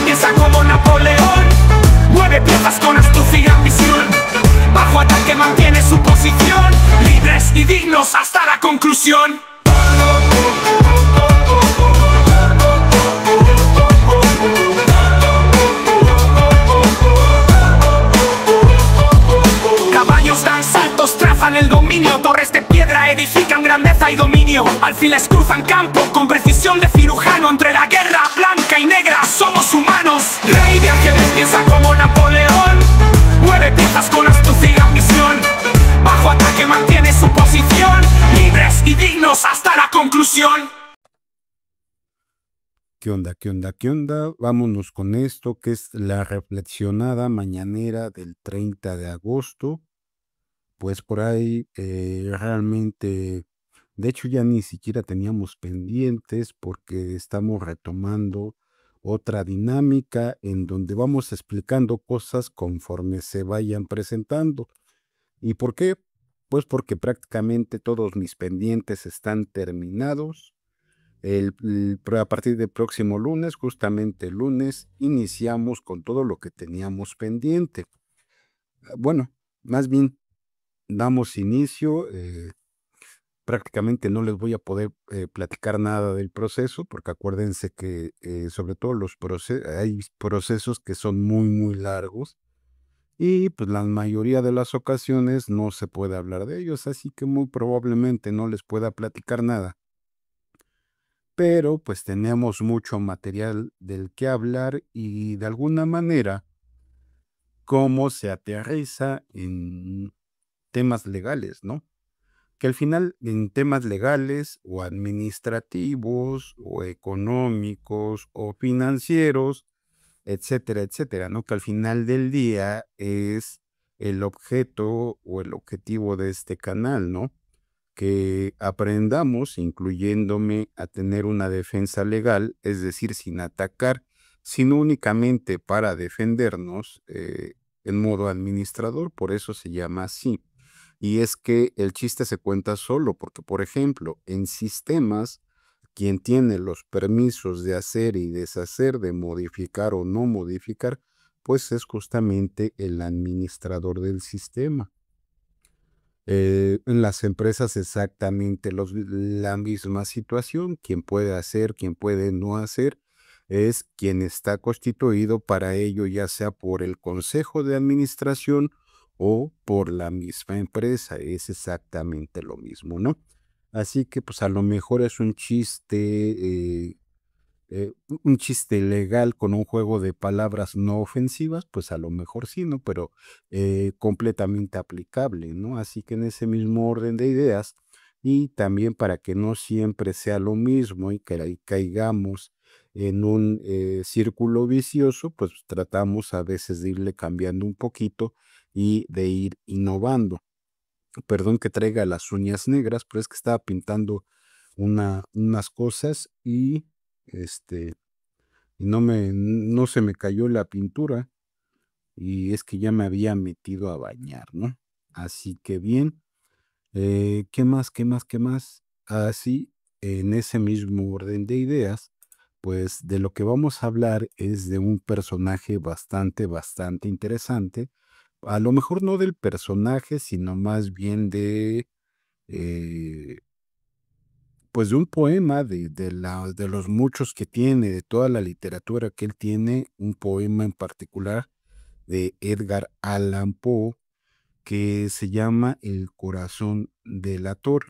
piensa como Napoleón. Mueve piezas con astucia y ambición. Bajo ataque mantiene su posición. Libres y dignos hasta la conclusión. Caballos dan saltos, trazan el dominio. Torres de piedra edifican grandeza y dominio. Alfiles cruzan campo con precisión de cirujano. Entre la guerra blanca y negra somos humanos. Rey de ángeles piensa como Napoleón. Mueve piezas con astucia y ambición. Bajo ataque mantiene su posición. Libres y dignos hasta la conclusión. ¿Qué onda? ¿Qué onda? ¿Qué onda? Vámonos con esto que es la reflexionada mañanera del 30 de agosto. Pues por ahí realmente, de hecho ya ni siquiera teníamos pendientes porque estamos retomando otra dinámica en donde vamos explicando cosas conforme se vayan presentando. ¿Y por qué? Pues porque prácticamente todos mis pendientes están terminados. A partir del próximo lunes, justamente el lunes, iniciamos con todo lo que teníamos pendiente. Bueno, más bien damos inicio. Prácticamente no les voy a poder platicar nada del proceso, porque acuérdense que sobre todo hay procesos que son muy, muy largos y pues la mayoría de las ocasiones no se puede hablar de ellos, así que muy probablemente no les pueda platicar nada. Pero pues tenemos mucho material del que hablar y de alguna manera cómo se aterriza en temas legales, ¿no? Que al final en temas legales o administrativos o económicos o financieros, etcétera, etcétera, ¿no? Que al final del día es el objeto o el objetivo de este canal, ¿no? Que aprendamos, incluyéndome, a tener una defensa legal, es decir, sin atacar, sino únicamente para defendernos en modo administrador, por eso se llama así. Y es que el chiste se cuenta solo, porque, por ejemplo, en sistemas, quien tiene los permisos de hacer y deshacer, de modificar o no modificar, pues es justamente el administrador del sistema. En las empresas exactamente la misma situación. Quien puede hacer, quien puede no hacer, es quien está constituido para ello, ya sea por el consejo de administración o por la misma empresa. Es exactamente lo mismo, ¿no? Así que pues a lo mejor es un chiste legal con un juego de palabras no ofensivas, pues a lo mejor sí, ¿no? Pero completamente aplicable, ¿no? Así que en ese mismo orden de ideas y también para que no siempre sea lo mismo y que caigamos en un círculo vicioso, pues tratamos a veces de irle cambiando un poquito y de ir innovando. Perdón que traiga las uñas negras, pero es que estaba pintando unas cosas y no se me cayó la pintura y es que ya me había metido a bañar, ¿no? Así que bien, ¿qué más, qué más, qué más? Así, en ese mismo orden de ideas, pues de lo que vamos a hablar es de un personaje bastante, bastante interesante. A lo mejor no del personaje, sino más bien eh, pues de un poema, de los muchos que tiene, de toda la literatura que él tiene, un poema en particular de Edgar Allan Poe que se llama El corazón delator.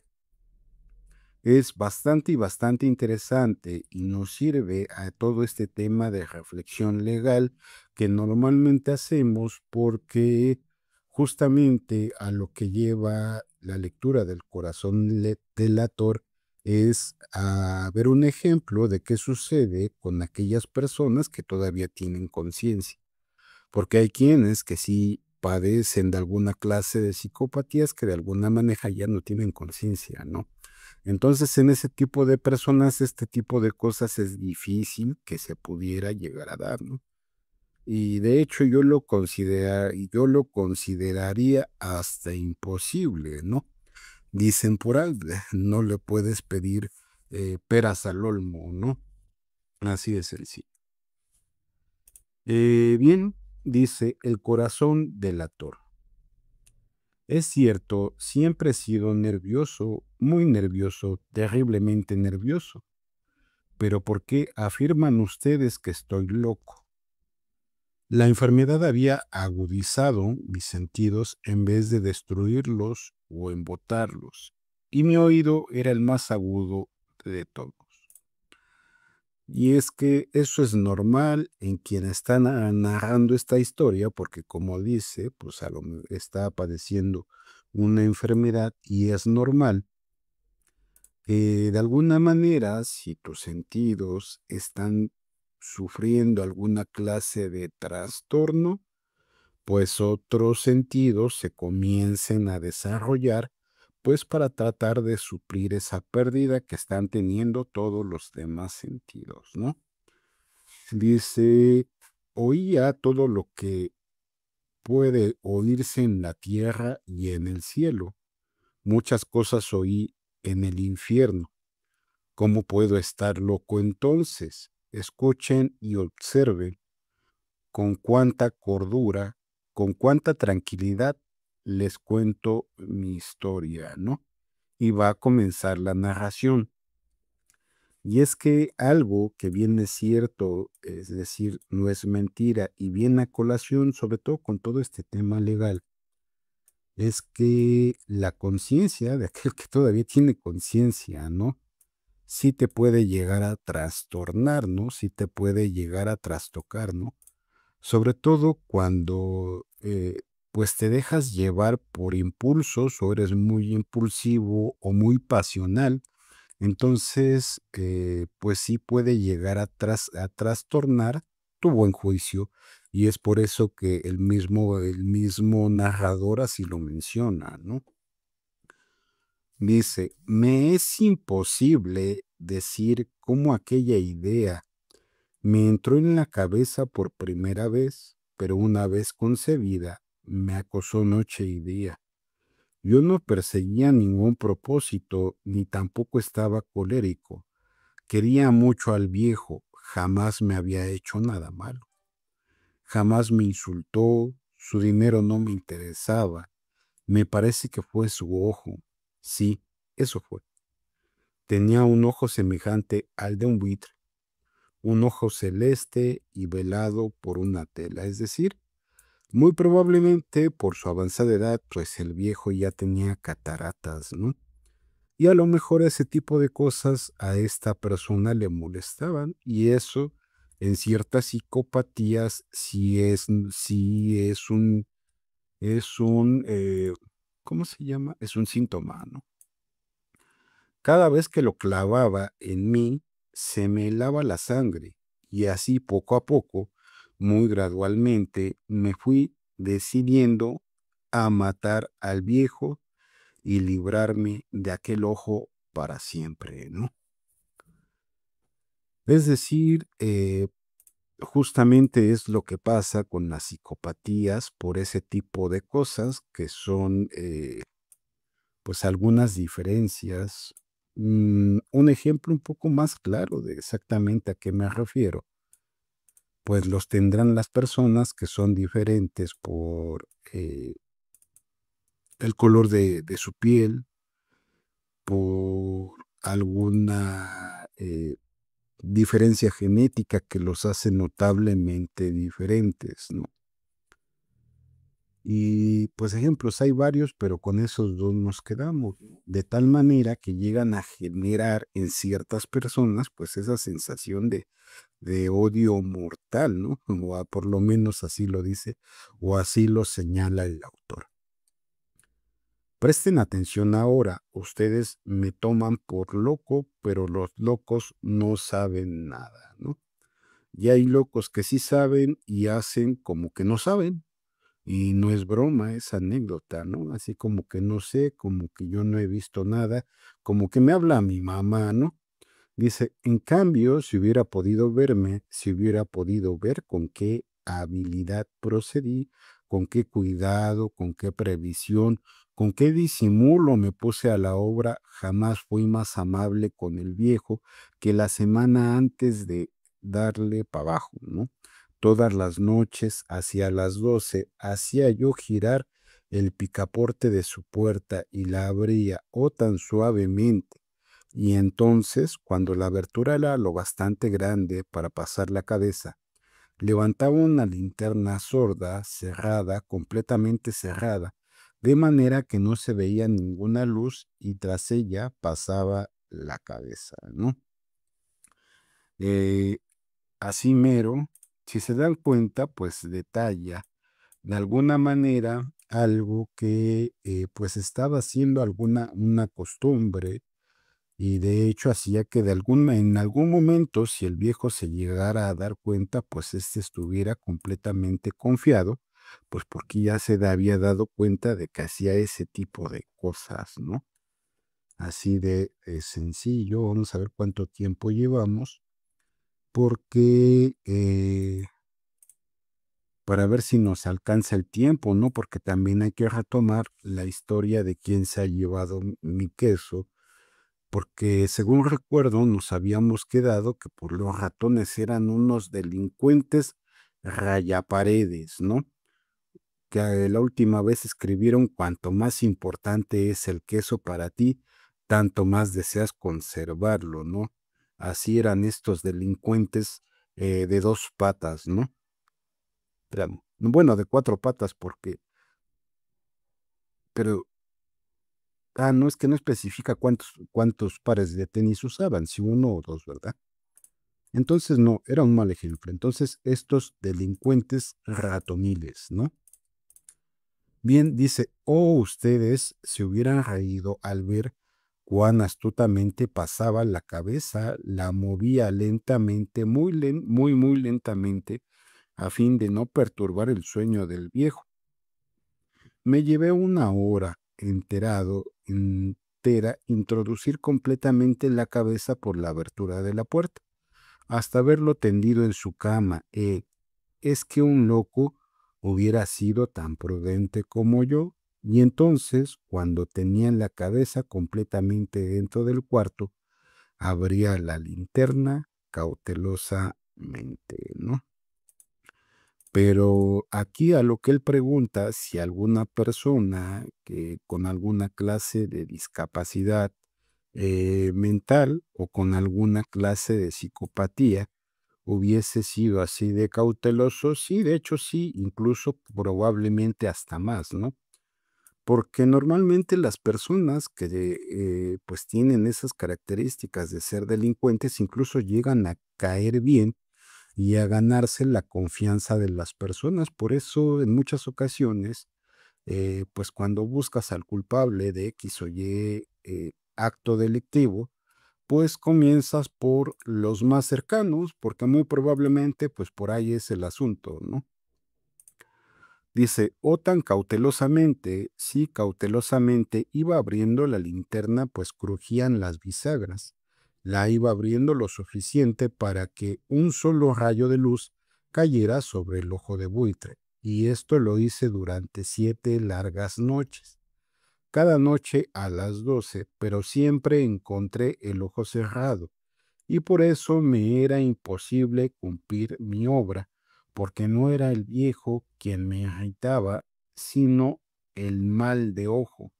Es bastante y bastante interesante y nos sirve a todo este tema de reflexión legal que normalmente hacemos porque justamente a lo que lleva la lectura del corazón delator es a ver un ejemplo de qué sucede con aquellas personas que todavía tienen conciencia. Porque hay quienes que sí padecen de alguna clase de psicopatías que de alguna manera ya no tienen conciencia, ¿no? Entonces, en ese tipo de personas, este tipo de cosas es difícil que se pudiera llegar a dar, ¿no? Y de hecho yo lo consideraría hasta imposible, ¿no? Dicen por ahí, no le puedes pedir peras al olmo, ¿no? Así es el sí. Bien, dice el corazón delator. Es cierto, siempre he sido nervioso, muy nervioso, terriblemente nervioso. Pero ¿por qué afirman ustedes que estoy loco? La enfermedad había agudizado mis sentidos en vez de destruirlos o embotarlos, y mi oído era el más agudo de todos. Y es que eso es normal en quien está narrando esta historia, porque como dice, pues está padeciendo una enfermedad y es normal. De alguna manera, si tus sentidos están sufriendo alguna clase de trastorno, pues otros sentidos se comiencen a desarrollar, pues para tratar de suplir esa pérdida que están teniendo todos los demás sentidos, ¿no? Dice, oía todo lo que puede oírse en la tierra y en el cielo. Muchas cosas oí en el infierno. ¿Cómo puedo estar loco entonces? Escuchen y observen con cuánta cordura, con cuánta tranquilidad les cuento mi historia, ¿no? Y va a comenzar la narración. Y es que algo que viene cierto, es decir, no es mentira y viene a colación, sobre todo con todo este tema legal, es que la conciencia de aquel que todavía tiene conciencia, ¿no? Sí te puede llegar a trastornar, ¿no? Sí te puede llegar a trastocar, ¿no? Sobre todo cuando pues te dejas llevar por impulsos o eres muy impulsivo o muy pasional, entonces pues sí puede llegar a trastornar tu buen juicio y es por eso que el mismo narrador así lo menciona, ¿no? Dice, me es imposible decir cómo aquella idea me entró en la cabeza por primera vez, pero una vez concebida, me acosó noche y día. Yo no perseguía ningún propósito, ni tampoco estaba colérico. Quería mucho al viejo, jamás me había hecho nada malo. Jamás me insultó, su dinero no me interesaba. Me parece que fue su ojo. Sí, eso fue. Tenía un ojo semejante al de un buitre, un ojo celeste y velado por una tela, es decir, muy probablemente por su avanzada edad, pues el viejo ya tenía cataratas, ¿no? Y a lo mejor ese tipo de cosas a esta persona le molestaban y eso en ciertas psicopatías sí es un, ¿cómo se llama? Es un síntoma, ¿no? Cada vez que lo clavaba en mí, se me helaba la sangre, y así poco a poco, muy gradualmente, me fui decidiendo a matar al viejo y librarme de aquel ojo para siempre, ¿no? Es decir, justamente es lo que pasa con las psicopatías por ese tipo de cosas que son pues algunas diferencias. Un ejemplo un poco más claro de exactamente a qué me refiero, pues los tendrán las personas que son diferentes por el color de su piel, por alguna diferencia genética que los hace notablemente diferentes, ¿no? Y pues ejemplos hay varios, pero con esos dos nos quedamos, ¿no? De tal manera que llegan a generar en ciertas personas pues esa sensación de odio mortal, ¿no? Por lo menos así lo dice o así lo señala el autor. Presten atención ahora, ustedes me toman por loco, pero los locos no saben nada, ¿no? Y hay locos que sí saben y hacen como que no saben. Y no es broma, es anécdota, ¿no? Así como que no sé, como que yo no he visto nada, como que me habla mi mamá, ¿no? Dice, en cambio, si hubiera podido verme, si hubiera podido ver con qué habilidad procedí, con qué cuidado, con qué previsión, con qué disimulo me puse a la obra, jamás fui más amable con el viejo que la semana antes de darle para abajo, ¿no? Todas las noches, hacia las 12, hacía yo girar el picaporte de su puerta y la abría, oh tan suavemente. Y entonces, cuando la abertura era lo bastante grande para pasar la cabeza, levantaba una linterna sorda, cerrada, completamente cerrada, de manera que no se veía ninguna luz y tras ella pasaba la cabeza, ¿no? Eh, Así mero, si se dan cuenta, pues detalla de alguna manera algo que pues estaba haciendo una costumbre y de hecho hacía que en algún momento, si el viejo se llegara a dar cuenta, pues éste estuviera completamente confiado, pues porque ya había dado cuenta de que hacía ese tipo de cosas, ¿no? Así de sencillo, vamos a ver cuánto tiempo llevamos, porque para ver si nos alcanza el tiempo, ¿no? Porque también hay que retomar la historia de quién se ha llevado mi queso, porque según recuerdo nos habíamos quedado que por los ratones eran unos delincuentes rayaparedes, ¿no? Que la última vez escribieron cuanto más importante es el queso para ti, tanto más deseas conservarlo, ¿no? Así eran estos delincuentes de dos patas, ¿no? Bueno, de cuatro patas porque, pero, no es que no especifica cuántos pares de tenis usaban, si uno o dos, ¿verdad? Entonces, no, era un mal ejemplo. Entonces, estos delincuentes ratoniles, ¿no? Bien, dice, oh, ustedes se hubieran reído al ver cuán astutamente pasaba la cabeza, la movía lentamente, muy lentamente, a fin de no perturbar el sueño del viejo. Me llevé una hora entera introducir completamente la cabeza por la abertura de la puerta, hasta verlo tendido en su cama. Es que un loco hubiera sido tan prudente como yo, y entonces, cuando tenía la cabeza completamente dentro del cuarto, abría la linterna cautelosamente, ¿no? Pero aquí a lo que él pregunta, si alguna persona que con alguna clase de discapacidad mental o con alguna clase de psicopatía hubiese sido así de cauteloso, sí, de hecho sí, incluso probablemente hasta más, ¿no? Porque normalmente las personas que pues tienen esas características de ser delincuentes incluso llegan a caer bien y a ganarse la confianza de las personas. Por eso, en muchas ocasiones, pues cuando buscas al culpable de X o Y acto delictivo, pues comienzas por los más cercanos, porque muy probablemente, pues por ahí es el asunto, ¿no? Dice, o tan cautelosamente, sí, cautelosamente iba abriendo la linterna, pues crujían las bisagras. La iba abriendo lo suficiente para que un solo rayo de luz cayera sobre el ojo de buitre, y esto lo hice durante 7 largas noches. Cada noche a las 12, pero siempre encontré el ojo cerrado, y por eso me era imposible cumplir mi obra, porque no era el viejo quien me irritaba, sino el mal de ojo.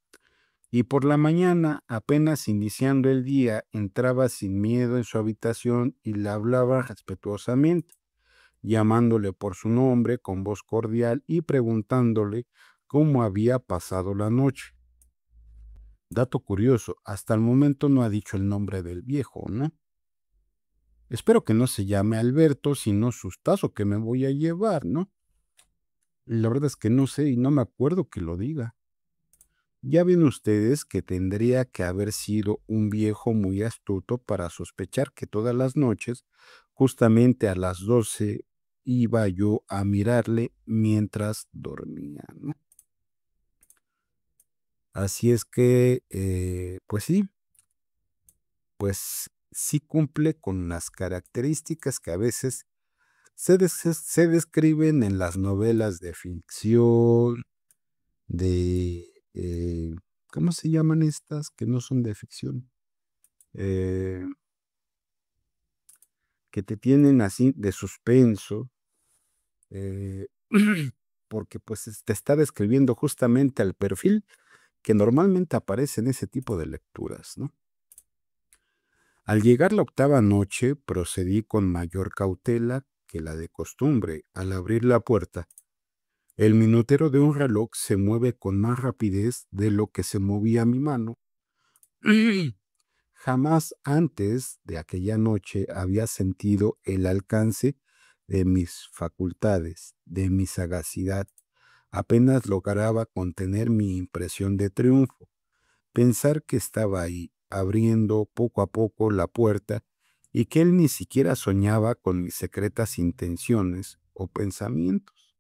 Y por la mañana, apenas iniciando el día, entraba sin miedo en su habitación y le hablaba respetuosamente, llamándole por su nombre con voz cordial y preguntándole cómo había pasado la noche. Dato curioso, hasta el momento no ha dicho el nombre del viejo, ¿no? Espero que no se llame Alberto, sino Sustazo que me voy a llevar, ¿no? La verdad es que no sé y no me acuerdo que lo diga. Ya ven ustedes que tendría que haber sido un viejo muy astuto para sospechar que todas las noches, justamente a las 12, iba yo a mirarle mientras dormía, ¿no? Así es que, pues sí, pues sí cumple con las características que a veces se describen en las novelas de ficción, de, ¿cómo se llaman estas? Que no son de ficción, que te tienen así de suspenso, eh, porque pues te está describiendo justamente al perfil que normalmente aparece en ese tipo de lecturas, ¿no? Al llegar la octava noche, procedí con mayor cautela que la de costumbre. Al abrir la puerta, el minutero de un reloj se mueve con más rapidez de lo que se movía mi mano. Jamás antes de aquella noche había sentido el alcance de mis facultades, de mi sagacidad. Apenas lograba contener mi impresión de triunfo. Pensar que estaba ahí, abriendo poco a poco la puerta y que él ni siquiera soñaba con mis secretas intenciones o pensamientos.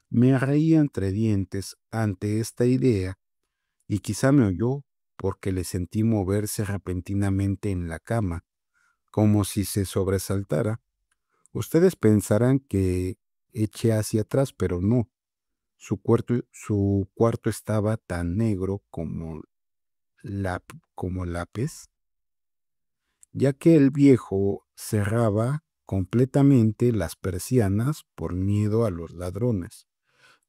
Me reía entre dientes ante esta idea y quizá me oyó porque le sentí moverse repentinamente en la cama, como si se sobresaltara. Ustedes pensarán que eché hacia atrás, pero no. Su cuarto estaba tan negro la, como lápiz, ya que el viejo cerraba completamente las persianas por miedo a los ladrones.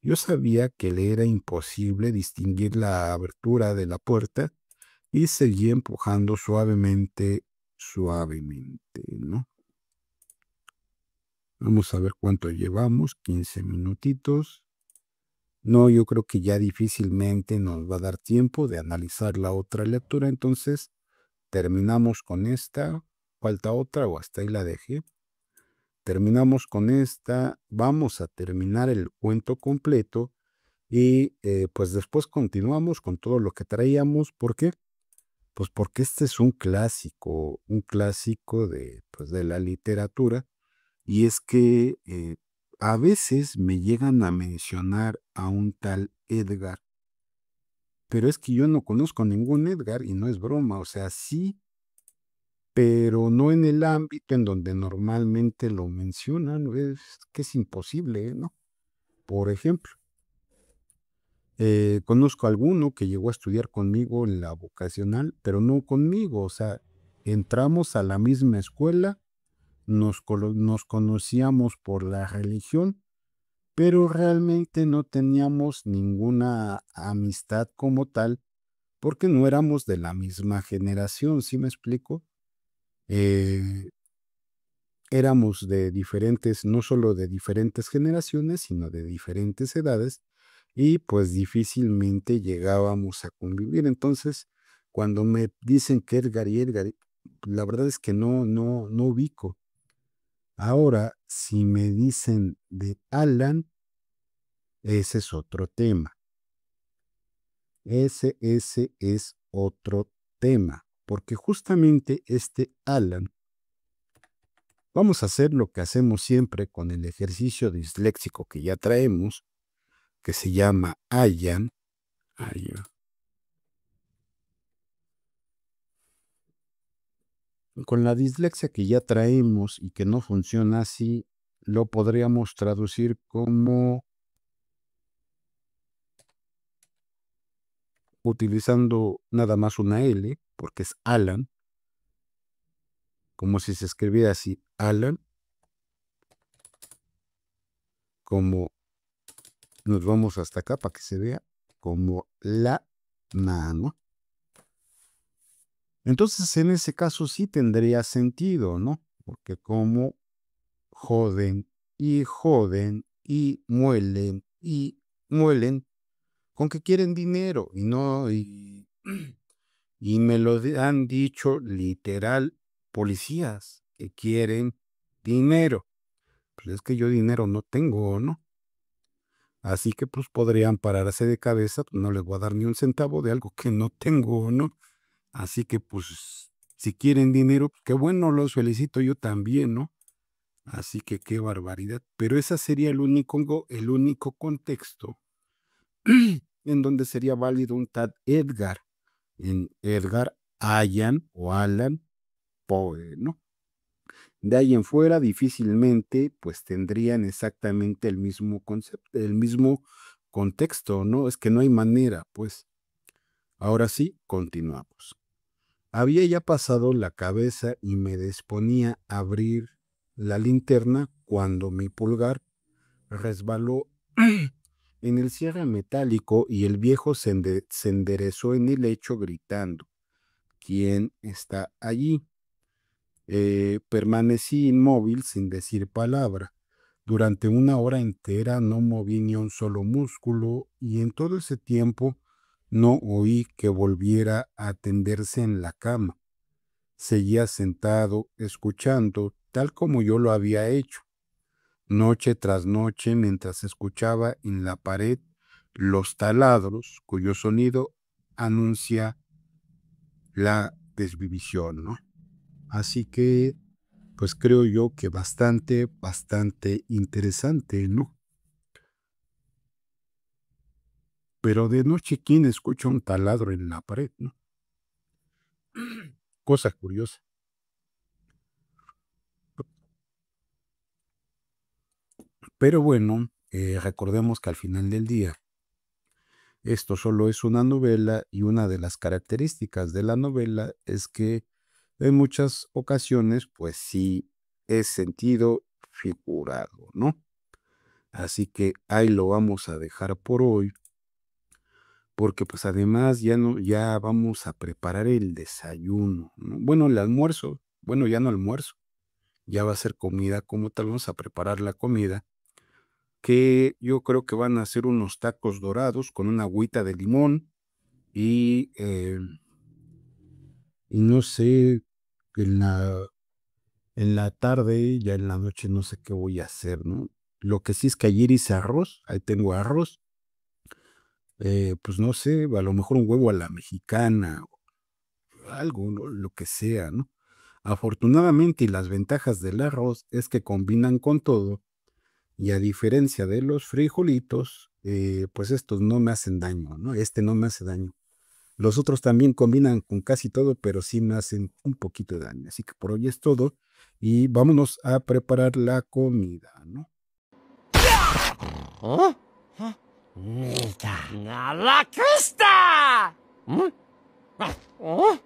Yo sabía que le era imposible distinguir la abertura de la puerta y seguí empujando suavemente, suavemente, ¿no? Vamos a ver cuánto llevamos, 15 minutitos. No, yo creo que ya difícilmente nos va a dar tiempo de analizar la otra lectura, entonces terminamos con esta, falta otra o hasta ahí la dejé. Terminamos con esta, vamos a terminar el cuento completo y pues después continuamos con todo lo que traíamos. ¿Por qué? Pues porque este es un clásico de, pues, de la literatura, y es que a veces me llegan a mencionar a un tal Edgar, pero es que yo no conozco ningún Edgar y no es broma, o sea, sí, pero no en el ámbito en donde normalmente lo mencionan, es que es imposible, ¿no? Por ejemplo, conozco a alguno que llegó a estudiar conmigo en la vocacional, pero no conmigo, o sea, entramos a la misma escuela, nos conocíamos por la religión, pero realmente no teníamos ninguna amistad como tal, porque no éramos de la misma generación, ¿sí me explico? Eh, Éramos de diferentes, no solo de diferentes generaciones, sino de diferentes edades, y pues difícilmente llegábamos a convivir. Entonces, cuando me dicen que Edgar y Edgar, la verdad es que no ubico. Ahora, si me dicen de Alan, ese es otro tema. Ese es otro tema, porque justamente este Alan, vamos a hacer lo que hacemos siempre con el ejercicio disléxico que ya traemos, que se llama Ayan. Con la dislexia que ya traemos y que no funciona así, lo podríamos traducir como utilizando nada más una L, porque es Alan, como si se escribiera así, Alan, como nos vamos hasta acá para que se vea, como la mano. Entonces, en ese caso sí tendría sentido, ¿no? Porque como joden y muelen con que quieren dinero y no, y me lo han dicho literal policías que quieren dinero. Pues es que yo dinero no tengo, ¿no? Así que pues podrían pararse de cabeza, pues, no les voy a dar ni un centavo de algo que no tengo, ¿no? Así que pues si quieren dinero, pues, qué bueno, los felicito yo también, ¿no? Así que qué barbaridad. Pero ese sería el único contexto en donde sería válido un tal Edgar, en Edgar Allan o Allan Poe, ¿no? De ahí en fuera, difícilmente, pues tendrían exactamente el mismo concepto, el mismo contexto, ¿no? Es que no hay manera, pues. Ahora sí, continuamos. Había ya pasado la cabeza y me disponía a abrir la linterna cuando mi pulgar resbaló en el cierre metálico y el viejo se enderezó en el lecho gritando: ¿quién está allí? Permanecí inmóvil sin decir palabra. Durante una hora entera no moví ni un solo músculo y en todo ese tiempo no oí que volviera a tenderse en la cama. Seguía sentado, escuchando, tal como yo lo había hecho, noche tras noche, mientras escuchaba en la pared los taladros, cuyo sonido anuncia la desvivisión, ¿no? Así que, pues creo yo que bastante interesante, ¿no? Pero de noche, ¿quién escucha un taladro en la pared, no? Cosa curiosa. Pero bueno, recordemos que al final del día, esto solo es una novela y una de las características de la novela es que en muchas ocasiones, pues sí, es sentido figurado, ¿no? Así que ahí lo vamos a dejar por hoy, porque pues además ya vamos a preparar el desayuno, ¿no? Bueno, el almuerzo, bueno, ya no almuerzo, ya va a ser comida como tal, vamos a preparar la comida, que yo creo que van a ser unos tacos dorados con una agüita de limón y no sé, en la tarde, ya en la noche no sé qué voy a hacer, ¿no? Lo que sí es que ayer hice arroz, ahí tengo arroz, pues no sé, a lo mejor un huevo a la mexicana, o algo, ¿no? Lo que sea, ¿no? Afortunadamente, y las ventajas del arroz es que combinan con todo, y a diferencia de los frijolitos, pues estos no me hacen daño, ¿no? Este no me hace daño. Los otros también combinan con casi todo, pero sí me hacen un poquito de daño. Así que por hoy es todo y vámonos a preparar la comida, ¿no? ¿Oh? ¡A la cresta! ¿Oh?